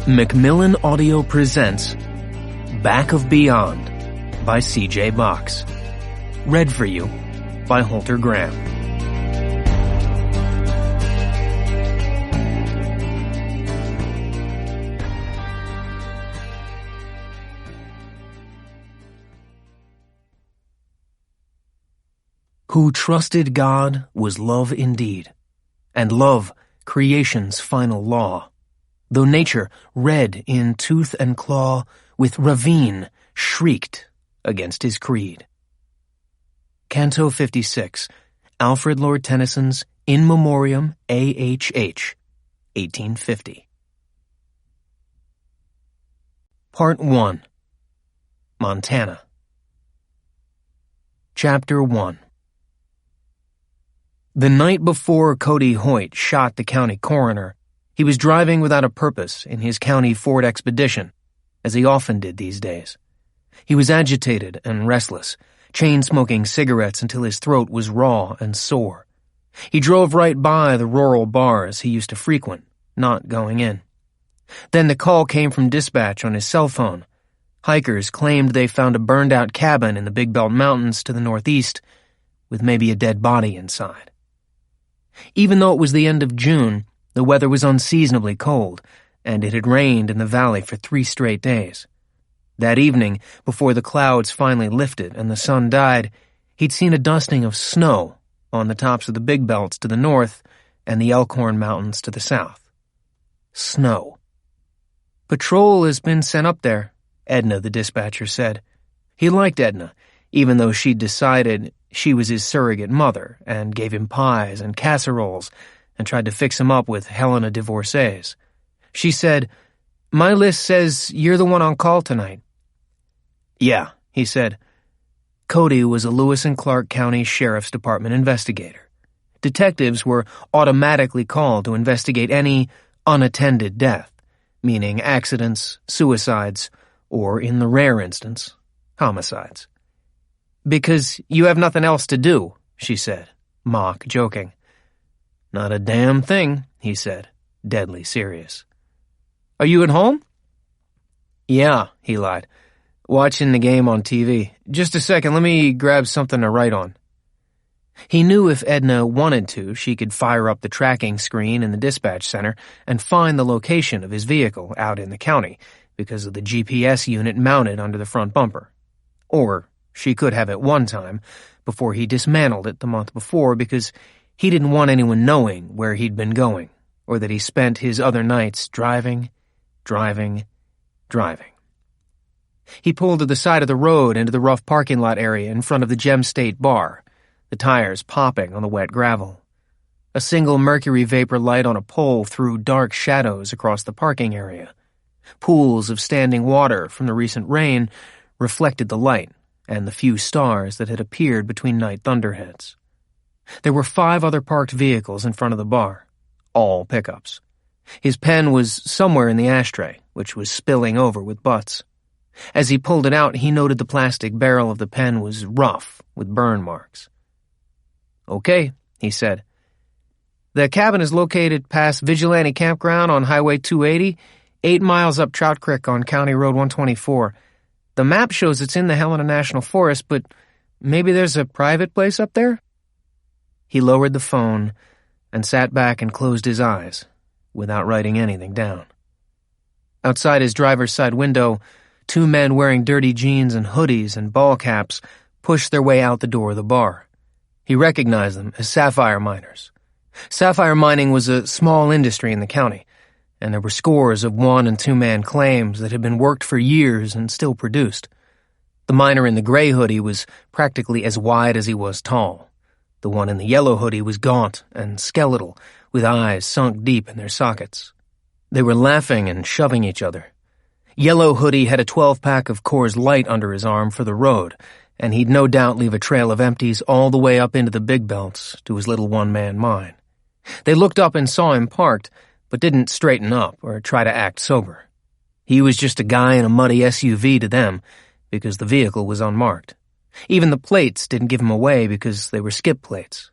Macmillan Audio presents Back of Beyond by C.J. Box. Read for you by Holter Graham. Who trusted God was love indeed, and love creation's final law. Though nature, red in tooth and claw, with ravine shrieked against his creed. Canto 56, Alfred Lord Tennyson's In Memoriam A.H.H., 1850. Part 1. Montana. Chapter 1. The night before Cody Hoyt shot the county coroner, he was driving without a purpose in his county Ford Expedition, as he often did these days. He was agitated and restless, chain-smoking cigarettes until his throat was raw and sore. He drove right by the rural bars he used to frequent, not going in. Then the call came from dispatch on his cell phone. Hikers claimed they found a burned-out cabin in the Big Belt Mountains to the northeast, with maybe a dead body inside. Even though it was the end of June, the weather was unseasonably cold, and it had rained in the valley for 3 straight days. That evening, before the clouds finally lifted and the sun died, he'd seen a dusting of snow on the tops of the Big Belts to the north and the Elkhorn Mountains to the south. Snow. "Patrol has been sent up there," Edna, the dispatcher, said. He liked Edna, even though she'd decided she was his surrogate mother and gave him pies and casseroles and tried to fix him up with Helena divorcees. She said, "My list says you're the one on call tonight." "Yeah," he said. Cody was a Lewis and Clark County Sheriff's Department investigator. Detectives were automatically called to investigate any unattended death, meaning accidents, suicides, or, in the rare instance, homicides. "Because you have nothing else to do," she said, mock joking. "Not a damn thing," he said, deadly serious. "Are you at home?" "Yeah," he lied. "Watching the game on TV. Just a second, let me grab something to write on." He knew if Edna wanted to, she could fire up the tracking screen in the dispatch center and find the location of his vehicle out in the county because of the GPS unit mounted under the front bumper. Or she could have at one time, before he dismantled it the month before, because he didn't want anyone knowing where he'd been going, or that he spent his other nights driving. He pulled to the side of the road into the rough parking lot area in front of the Gem State Bar, the tires popping on the wet gravel. A single mercury vapor light on a pole threw dark shadows across the parking area. Pools of standing water from the recent rain reflected the light and the few stars that had appeared between night thunderheads. There were 5 other parked vehicles in front of the bar, all pickups. His pen was somewhere in the ashtray, which was spilling over with butts. As he pulled it out, he noted the plastic barrel of the pen was rough, with burn marks. "Okay," he said. "The cabin is located past Vigilante Campground on Highway 280, 8 miles up Trout Creek on County Road 124. The map shows it's in the Helena National Forest, but maybe there's a private place up there?" He lowered the phone and sat back and closed his eyes, without writing anything down. Outside his driver's side window, 2 men wearing dirty jeans and hoodies and ball caps pushed their way out the door of the bar. He recognized them as sapphire miners. Sapphire mining was a small industry in the county, and there were scores of 1- and 2-man claims that had been worked for years and still produced. The miner in the gray hoodie was practically as wide as he was tall. The one in the yellow hoodie was gaunt and skeletal, with eyes sunk deep in their sockets. They were laughing and shoving each other. Yellow Hoodie had a 12-pack of Coors Light under his arm for the road, and he'd no doubt leave a trail of empties all the way up into the Big Belts to his little one-man mine. They looked up and saw him parked, but didn't straighten up or try to act sober. He was just a guy in a muddy SUV to them, because the vehicle was unmarked. Even the plates didn't give him away because they were skip plates.